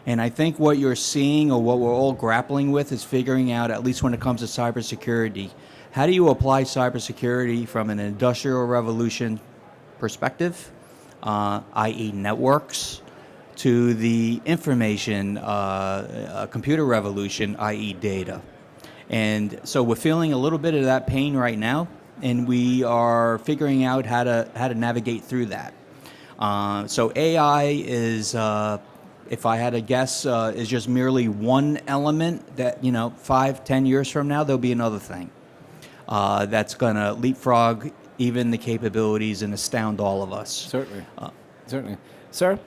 And I think what you're seeing, or what we're all grappling with, is figuring out, at least when it comes to cybersecurity, how do you apply cybersecurity from an industrial revolution perspective, i.e. networks, to the information computer revolution, i.e. data. And so we're feeling a little bit of that pain right now, and we are figuring out how to navigate through that. So AI is, if I had to guess, is just merely one element that, 5-10 years from now, there'll be another thing that's going to leapfrog even the capabilities and astound all of us. Certainly. Certainly. Sir?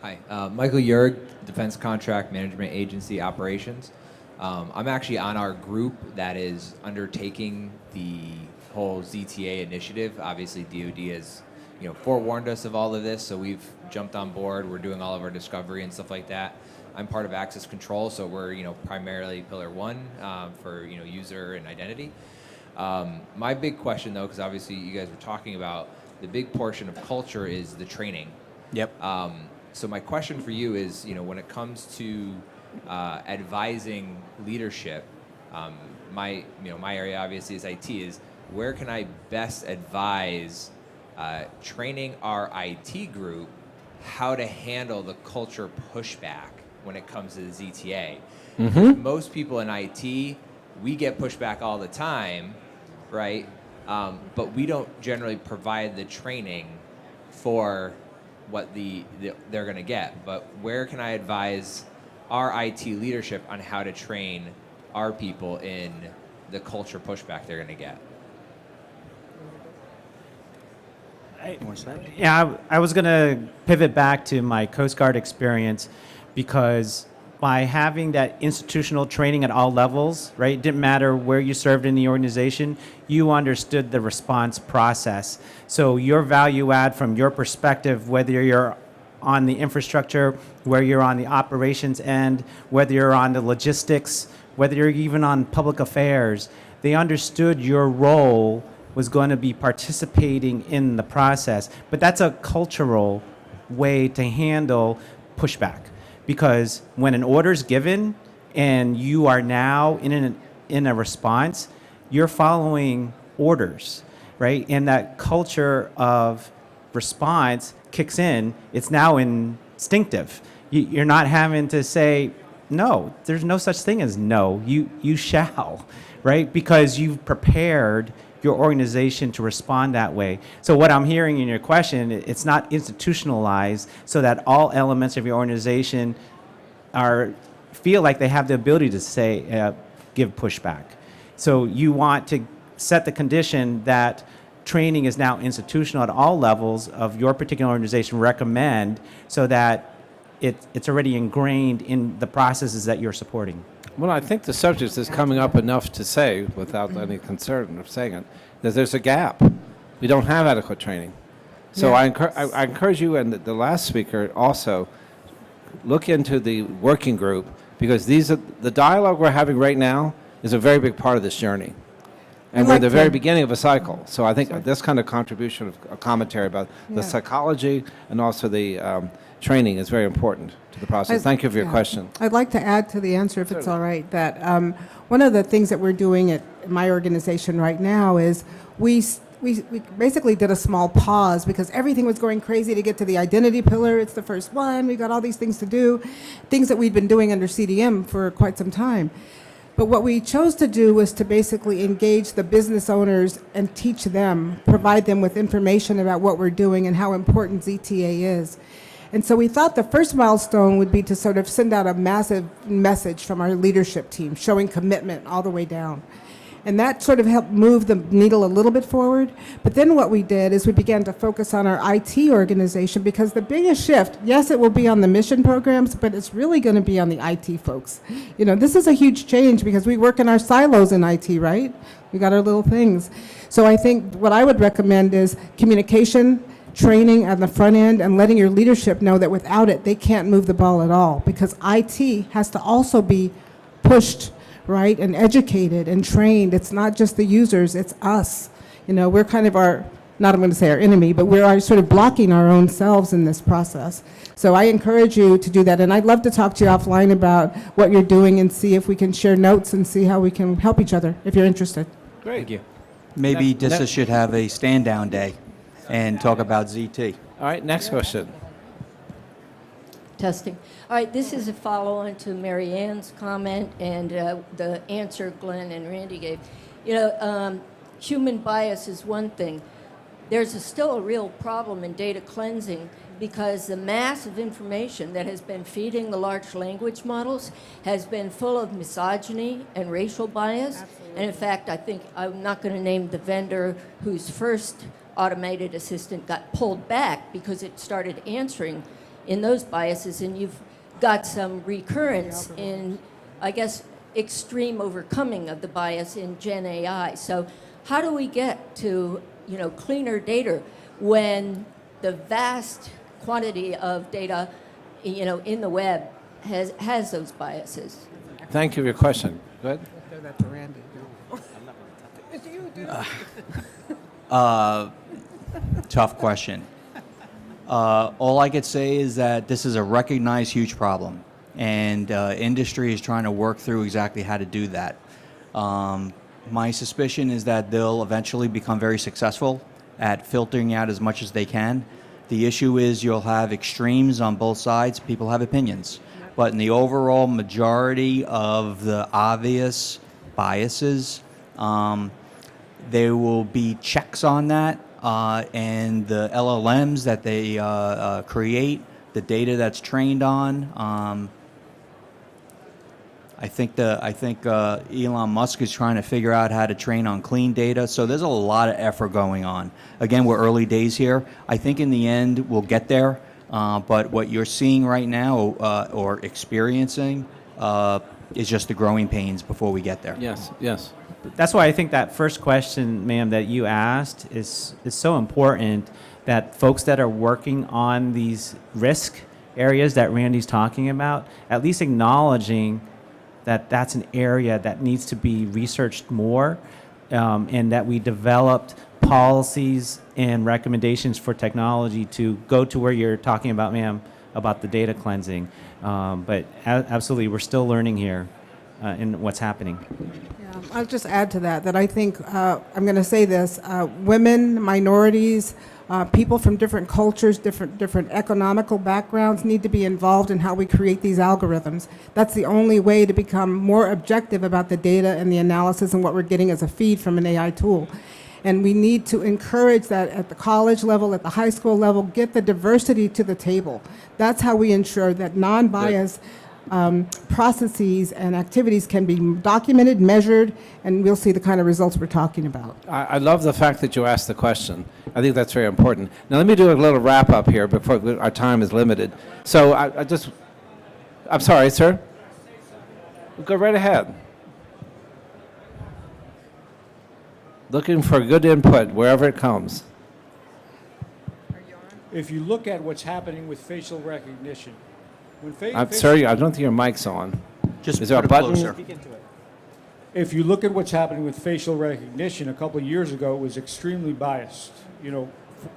Hi, Michael Yerg, Defense Contract Management Agency Operations. I'm actually on our group that is undertaking the whole ZTA initiative. Obviously, DoD has, forewarned us of all of this, so we've jumped on board. We're doing all of our discovery and stuff like that. I'm part of access control, so we're, primarily pillar one for, user and identity. My big question, though, because obviously you guys were talking about the big portion of culture is the training. Yep. So my question for you is, when it comes to advising leadership, my area obviously is IT. Is where can I best advise training our IT group how to handle the culture pushback when it comes to the ZTA? Mm-hmm. Most people in IT, we get pushback all the time, right? But we don't generally provide the training for what they're going to get. But where can I advise our IT leadership on how to train our people in the culture pushback they're going to get? I was going to pivot back to my Coast Guard experience, because by having that institutional training at all levels, right, it didn't matter where you served in the organization, you understood the response process. So your value add from your perspective, whether you're on the infrastructure, whether you're on the operations end, whether you're on the logistics, whether you're even on public affairs, they understood your role was going to be participating in the process. But that's a cultural way to handle pushback, because when an order is given and you are now in a response, you're following orders, right? And that culture of response kicks in. It's now instinctive. You're not having to say, no, there's no such thing as no. You shall, right? Because you've prepared your organization to respond that way. So what I'm hearing in your question, it's not institutionalized so that all elements of your organization feel like they have the ability to say, give pushback. So you want to set the condition that training is now institutional at all levels of your particular organization, recommend, so that it's already ingrained in the processes that you're supporting. Well, I think the subject is coming up enough to say, without any concern of saying it, that there's a gap. We don't have adequate training. So Yeah. I encourage you and the last speaker also look into the working group, because the dialogue we're having right now is a very big part of this journey. And I'd we're like at the to- very beginning of a cycle. So I think this kind of contribution of a commentary about Yeah. the psychology and also the training is very important to the process. Thank you for your Yeah. question. I'd like to add to the answer, if it's all right, that one of the things that we're doing at my organization right now is we basically did a small pause because everything was going crazy to get to the identity pillar. It's the first one. We got all these things to do, things that we'd been doing under CDM for quite some time. But what we chose to do was to basically engage the business owners and teach them, provide them with information about what we're doing and how important ZTA is. And so we thought the first milestone would be to sort of send out a massive message from our leadership team, showing commitment all the way down. And that sort of helped move the needle a little bit forward. But then what we did is we began to focus on our IT organization, because the biggest shift, yes, it will be on the mission programs, but it's really going to be on the IT folks. You know, this is a huge change because we work in our silos in IT, right? We got our little things. So I think what I would recommend is communication, training on the front end, and letting your leadership know that without it, they can't move the ball at all, because IT has to also be pushed, right, and educated and trained. It's not just the users, it's us. You know, we're kind of not I'm going to say our enemy, but we're sort of blocking our own selves in this process. So I encourage you to do that, and I'd love to talk to you offline about what you're doing and see if we can share notes and see how we can help each other, if you're interested. Great. Thank you. Maybe That- DISA should have a stand-down day and talk about ZT. All right, next question. Testing. All right, this is a follow-on to Mary Ann's comment and the answer Glenn and Randy gave. You know, human bias is one thing. There's still a real problem in data cleansing, because the mass of information that has been feeding the large language models has been full of misogyny and racial bias. And in fact, I think, I'm not going to name the vendor whose first automated assistant got pulled back because it started answering in those biases, and you've got some recurrence in, I guess, extreme overcoming of the bias in Gen AI. So how do we get to, you know, cleaner data when the vast quantity of data, you know, in the web has those biases? Thank you for your question. Go ahead. Throw that to Randy. Tough question. All I could say is that this is a recognized huge problem, and industry is trying to work through exactly how to do that. My suspicion is that they'll eventually become very successful at filtering out as much as they can. The issue is you'll have extremes on both sides. People have opinions. But in the overall majority of the obvious biases, there will be checks on that, and the LLMs that they create, the data that's trained on. I think Elon Musk is trying to figure out how to train on clean data. So there's a lot of effort going on. Again, we're early days here. I think in the end we'll get there. But what you're seeing right now or experiencing is just the growing pains before we get there. Yes, yes. That's why I think that first question, ma'am, that you asked is so important, that folks that are working on these risk areas that Randy's talking about, at least acknowledging that that's an area that needs to be researched more, and that we developed policies and recommendations for technology to go to where you're talking about, ma'am, about the data cleansing. But absolutely, we're still learning here in what's happening. Yeah, I'll just add to that I think, I'm going to say this, women, minorities, people from different cultures, different economical backgrounds need to be involved in how we create these algorithms. That's the only way to become more objective about the data and the analysis and what we're getting as a feed from an AI tool. And we need to encourage that at the college level, at the high school level, get the diversity to the table. That's how we ensure that non-biased processes and activities can be documented, measured, and we'll see the kind of results we're talking about. I love the fact that you asked the question. I think that's very important. Now, let me do a little wrap up here before our time is limited. So I'm sorry, sir. Go right ahead. Looking for good input wherever it comes. If you look at what's happening with facial recognition, when I'm sorry, I don't think your mic's on. Just Is there put a it button? closer. if you look at what's happening with facial recognition, a couple of years ago it was extremely biased,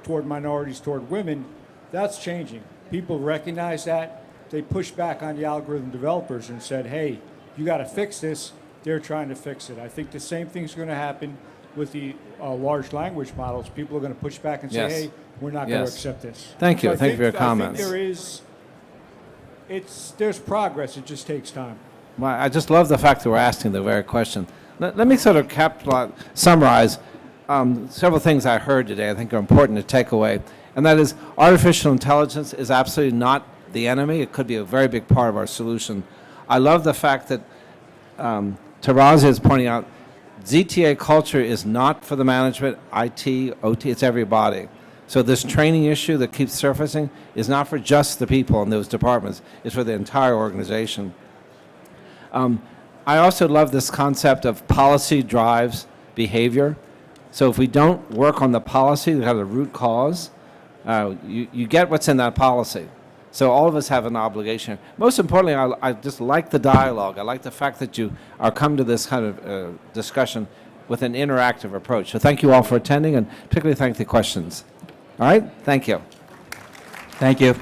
toward minorities, toward women. That's changing. People recognize that. They pushed back on the algorithm developers and said, hey, you got to fix this. They're trying to fix it. I think the same thing's going to happen with the large language models. People are going to push back and say, Yes. hey, we're not going to Yes. accept this. Thank you. So I Thank you for your think comments. there's progress. It just takes time. Well, I just love the fact that we're asking the very question. Let me sort of summarize several things I heard today I think are important to take away. And that is artificial intelligence is absolutely not the enemy. It could be a very big part of our solution. I love the fact that Tarazi is pointing out ZTA culture is not for the management, IT, OT, it's everybody. So this training issue that keeps surfacing is not for just the people in those departments, it's for the entire organization. I also love this concept of policy drives behavior. So if we don't work on the policy, we have the root cause, you get what's in that policy. So all of us have an obligation. Most importantly, I just like the dialogue. I like the fact that you are come to this kind of discussion with an interactive approach. So thank you all for attending, and particularly thank the questions. All right? Thank you. Thank you.